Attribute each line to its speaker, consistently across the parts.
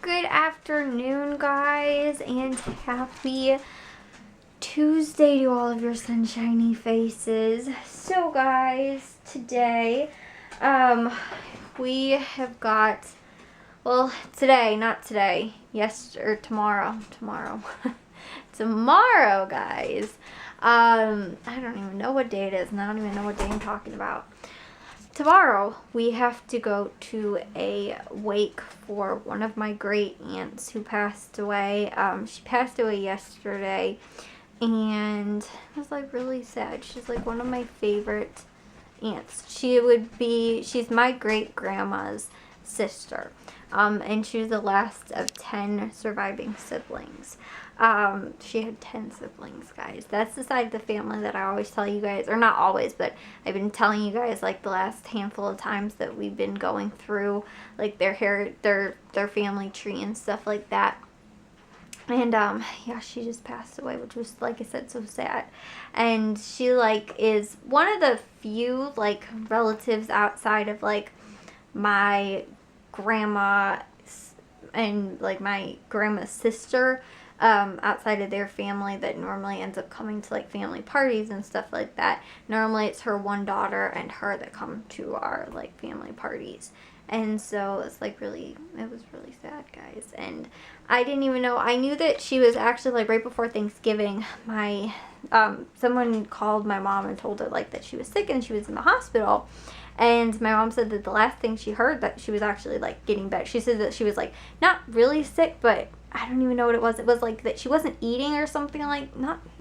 Speaker 1: Good afternoon, guys, and happy Tuesday to all of your sunshiny faces. So, guys, today, we have got, well, today, not today, tomorrow, tomorrow, guys. I don't even know what day it is, and I don't even know what day I'm talking about. Tomorrow, we have to go to a wake for one of my great aunts who passed away. She passed away yesterday, and it was, like, really sad. She's, like, one of my favorite aunts. She's my great-grandma's sister, and she was the last of 10 surviving siblings. She had 10 siblings, guys. That's the side of the family that I always tell you guys, or not always, but I've been telling you guys, like, the last handful of times that we've been going through, like, their family tree and stuff like that. And, yeah, she just passed away, which was, like I said, so sad. And she, like, is one of the few, like, relatives outside of, like, my grandma and, like, my grandma's sister, outside of their family that normally ends up coming to, like, family parties and stuff like that. Normally it's her one daughter and her that come to our, like, family parties. And so it's, like, it was really sad, guys. And I didn't even know, I knew that she was actually, like, right before Thanksgiving, someone called my mom and told her, like, that she was sick and she was in the hospital. And my mom said that the last thing she heard that she was actually, like, getting better. She said that she was, like, not really sick, but I don't even know what it was. It was, like, that she wasn't eating or something, like,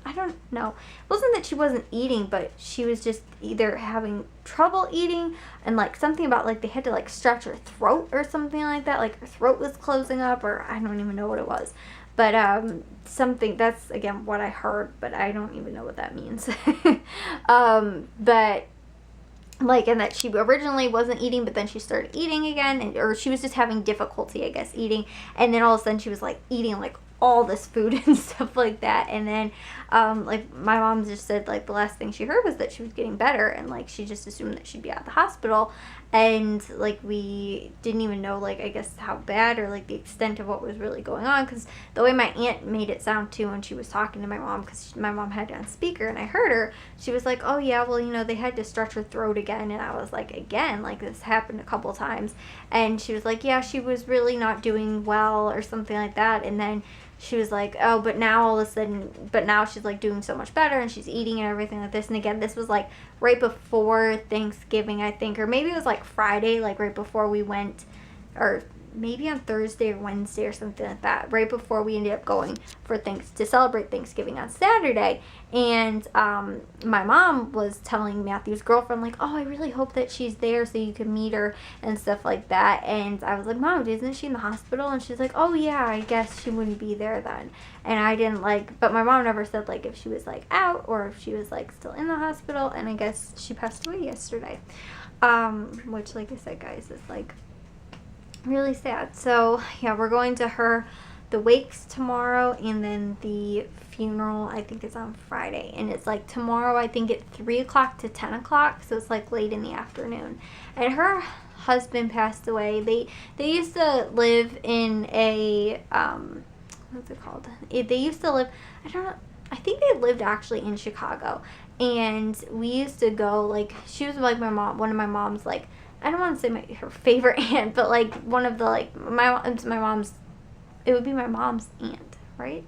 Speaker 1: I don't know. It wasn't that she wasn't eating, but she was just either having trouble eating and, like, something about, like, they had to, like, stretch her throat or something like that. Like, her throat was closing up, or I don't even know what it was. But, that's, again, what I heard, but I don't even know what that means. But, like, and that she originally wasn't eating, but then she started eating again, or she was just having difficulty, I guess, eating, and then all of a sudden she was, like, eating, like, all this food and stuff like that. And then, like, my mom just said, like, the last thing she heard was that she was getting better, and, like, she just assumed that she'd be at the hospital. And, like, we didn't even know, like, I guess how bad or, like, the extent of what was really going on, because the way my aunt made it sound too when she was talking to my mom, because my mom had it on speaker and I heard her, she was like, oh yeah, well, you know, they had to stretch her throat again. And I was like, again, like, this happened a couple times. And she was like, yeah, she was really not doing well or something like that. And then she was like, oh, but now she's, like, doing so much better, and she's eating and everything like this. And again, this was, like, right before Thanksgiving, I think, or maybe it was, like, Friday, like, right before we went, or maybe on Thursday or Wednesday or something like that, right before we ended up going to celebrate Thanksgiving on Saturday. And my mom was telling Matthew's girlfriend, like, oh, I really hope that she's there so you can meet her and stuff like that. And I was like, Mom, isn't she in the hospital? And she's like, oh yeah, I guess she wouldn't be there then. And I didn't, like, but my mom never said, like, if she was, like, out or if she was, like, still in the hospital. And I guess she passed away yesterday, which, like I said, guys, is, like, really sad. So yeah, we're going to the wakes tomorrow, and then the funeral, I think, is on Friday. And it's, like, tomorrow, I think, at 3 o'clock to 10 o'clock, so it's, like, late in the afternoon. And her husband passed away. They used to live in a what's it called, they used to live, I think they lived actually in Chicago. And we used to go, like, she was, like, one of my mom's, like, I don't want to say her favorite aunt, but, like, one of the, like, it would be my mom's aunt, right?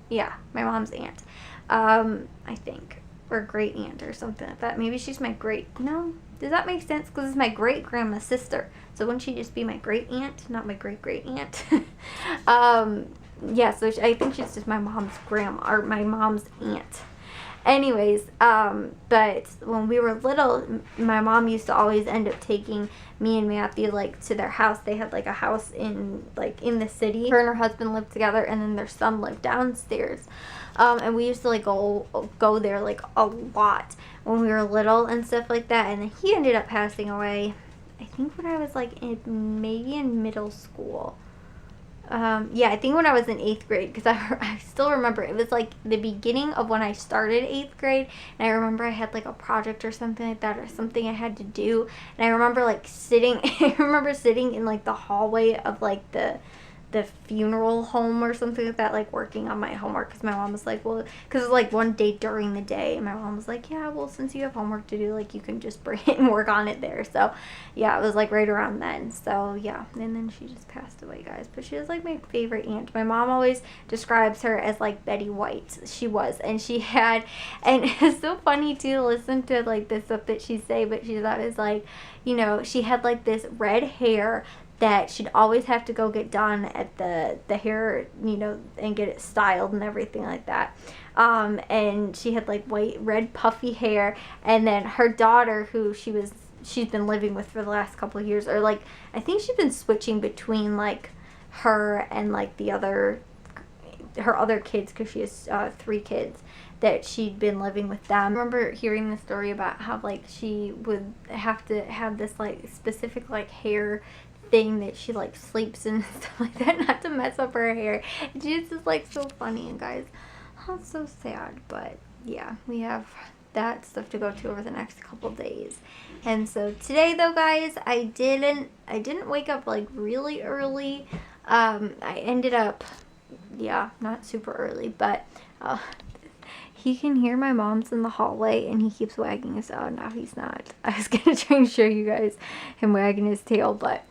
Speaker 1: Yeah, my mom's aunt, I think, or great aunt or something like that. Maybe she's my no, does that make sense? Because it's my great-grandma's sister, so wouldn't she just be my great aunt, not my great-great-aunt? Yeah, so I think she's just my mom's grandma, or my mom's aunt. Anyways, but when we were little, my mom used to always end up taking me and Matthew, like, to their house. They had, like, a house in the city. Her and her husband lived together, and then their son lived downstairs. And we used to, like, go there, like, a lot when we were little and stuff like that. And then he ended up passing away, I think, when I was, like, maybe in middle school. Yeah, I think when I was in 8th grade, because I still remember, it was, like, the beginning of when I started 8th grade, and I remember I had, like, a project or something like that, or something I had to do, and I remember, like, sitting in, like, the hallway of, like, the funeral home or something like that, like working on my homework, because my mom was like, well, because it was like one day during the day, and my mom was like, yeah, well, since you have homework to do, like, you can just bring it and work on it there. So yeah, it was like right around then. So yeah, and then she just passed away, guys. But she was like my favorite aunt. My mom always describes her as like Betty White. She was, and she had, and it's so funny to listen to like the stuff that she say, but she thought is like, you know, she had like this red hair that she'd always have to go get done at the hair, you know, and get it styled and everything like that. And she had like red puffy hair, and then her daughter, who she's been living with for the last couple of years, or like I think she's been switching between like her and like her other kids, because she has 3 kids that she'd been living with them. I remember hearing the story about how like she would have to have this like specific like hair thing that she like sleeps in and stuff like that, not to mess up her hair. It's just like so funny, and guys, oh, it's so sad. But yeah, we have that stuff to go to over the next couple days. And so today though, guys, I didn't wake up like really early. I ended up, yeah, not super early, but he can hear my mom's in the hallway, and he keeps wagging his tail. Now he's not. I was gonna try and show you guys him wagging his tail, but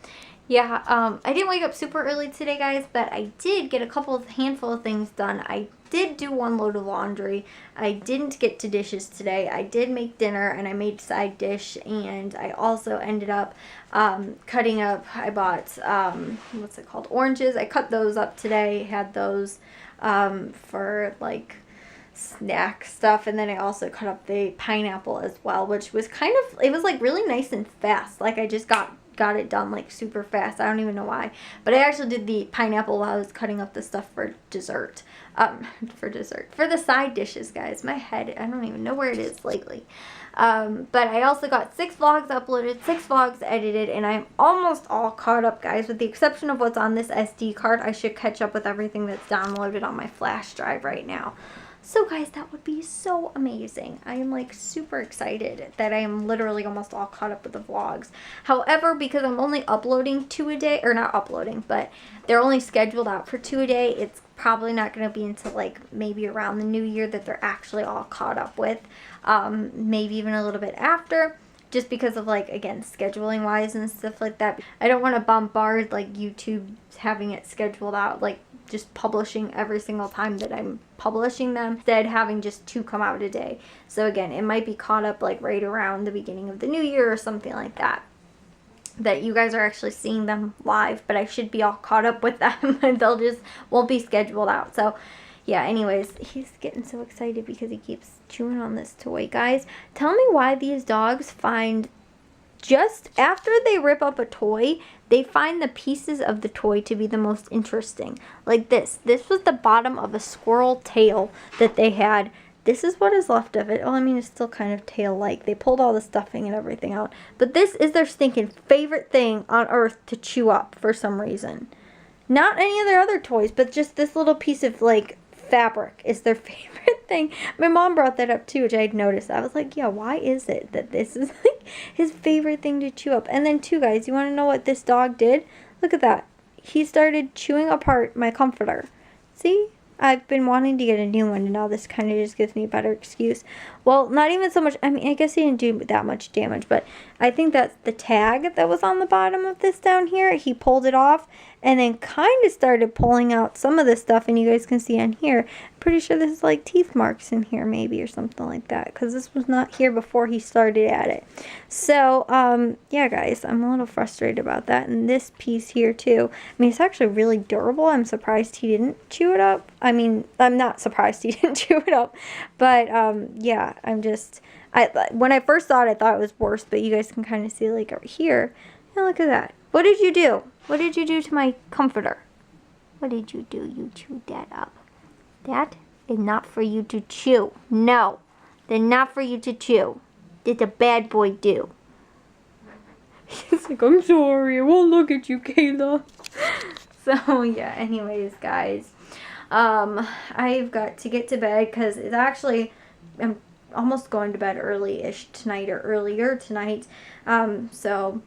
Speaker 1: yeah, I didn't wake up super early today, guys, but I did get a handful of things done. I did do 1 load of laundry. I didn't get to dishes today. I did make dinner, and I made side dish, and I also ended up cutting up, I bought, what's it called, oranges. I cut those up today, had those for like snack stuff, and then I also cut up the pineapple as well, which was it was like really nice and fast. Like I just got it done like super fast. I don't even know why, but I actually did the pineapple while I was cutting up the stuff for dessert. For the side dishes, guys. My head, I don't even know where it is lately. But I also got 6 vlogs uploaded, 6 vlogs edited, and I'm almost all caught up, guys, with the exception of what's on this SD card. I should catch up with everything that's downloaded on my flash drive right now. So guys, that would be so amazing. I am like super excited that I am literally almost all caught up with the vlogs. However, because I'm only uploading 2 a day, or not uploading, but they're only scheduled out for 2 a day, it's probably not going to be until like maybe around the new year that they're actually all caught up with. Maybe even a little bit after, just because of like, again, scheduling wise and stuff like that. I don't want to bombard like YouTube having it scheduled out, like just publishing every single time that I'm publishing them, instead having just 2 come out a day. So again, it might be caught up like right around the beginning of the new year or something like that you guys are actually seeing them live, but I should be all caught up with them and they'll just won't be scheduled out. So yeah, anyways, he's getting so excited because he keeps chewing on this toy. Guys, tell me why these dogs find, just after they rip up a toy, they find the pieces of the toy to be the most interesting. Like this was the bottom of a squirrel tail that they had. This is what is left of it. Oh, I mean, it's still kind of tail-like. They pulled all the stuffing and everything out. But this is their stinking favorite thing on earth to chew up for some reason. Not any of their other toys, but just this little piece of, like, fabric is their favorite thing. My mom brought that up, too, which I had noticed. I was like, yeah, why is it that this is, like, his favorite thing to chew up? And then, too, guys, you want to know what this dog did? Look at that. He started chewing apart my comforter. See? I've been wanting to get a new one, and now this kind of just gives me a better excuse. Well, not even so much. I mean, I guess he didn't do that much damage, but I think that's the tag that was on the bottom of this down here. He pulled it off and then kind of started pulling out some of this stuff, and you guys can see on here. I'm pretty sure this is like teeth marks in here maybe or something like that, because this was not here before he started at it. So, yeah, guys, I'm a little frustrated about that. And this piece here, too. I mean, it's actually really durable. I'm surprised he didn't chew it up. I mean, I'm not surprised he didn't chew it up. But, yeah, when I first saw it, I thought it was worse. But you guys can kind of see, like, over here. And look at that. What did you do? What did you do to my comforter? What did you do? You chewed that up. That is not for you to chew. No, they're not for you to chew. Did the bad boy do? He's like, I'm sorry, I won't look at you, Kayla. So, yeah, anyways, guys. I've got to get to bed because it's actually, I'm almost going to bed early-ish tonight or earlier tonight. So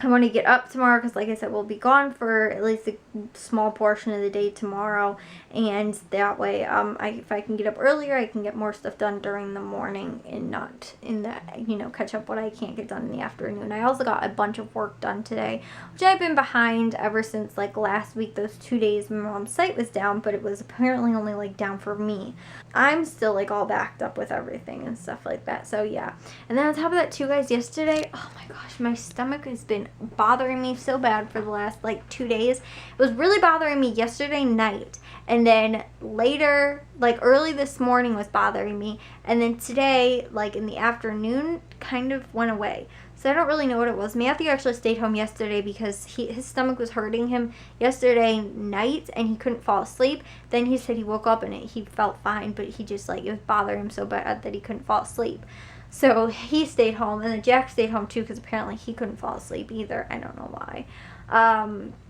Speaker 1: I want to get up tomorrow because, like I said, we'll be gone for at least a small portion of the day tomorrow, and that way if I can get up earlier, I can get more stuff done during the morning and not in the, you know, catch up what I can't get done in the afternoon. I also got a bunch of work done today, which I've been behind ever since like last week, those 2 days my mom's site was down, but it was apparently only like down for me. I'm still like all backed up with everything and stuff like that, so yeah. And then on top of that too, guys, yesterday, oh my gosh, my stomach has been bothering me so bad for the last like 2 days. It was really bothering me yesterday night, and then later, like early this morning, was bothering me, and then today, like in the afternoon, kind of went away. So I don't really know what it was. Matthew actually stayed home yesterday because his stomach was hurting him yesterday night and he couldn't fall asleep. Then he said he woke up and he felt fine, but he just like, it was bothering him so bad that he couldn't fall asleep. So he stayed home, and then Jack stayed home too because apparently he couldn't fall asleep either. I don't know why.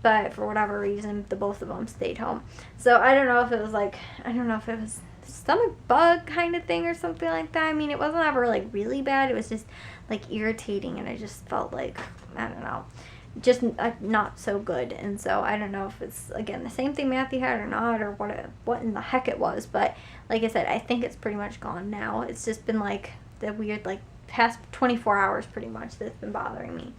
Speaker 1: But for whatever reason, the both of them stayed home. So I don't know if it was like, I don't know if it was stomach bug kind of thing or something like that. I mean, it wasn't ever like really bad. It was just like irritating, and I just felt like, I don't know, just not so good. And so I don't know if it's, again, the same thing Matthew had or not, or what in the heck it was. But like I said, I think it's pretty much gone now. It's just been like the weird, like, past 24 hours pretty much that's been bothering me.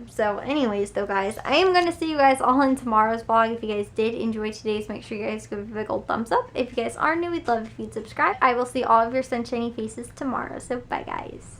Speaker 1: So anyways though, guys, I am going to see you guys all in tomorrow's vlog. If you guys did enjoy today's, make sure you guys give it a big old thumbs up. If you guys are new, we'd love if you'd subscribe. I will see all of your sunshiny faces tomorrow. So bye, guys.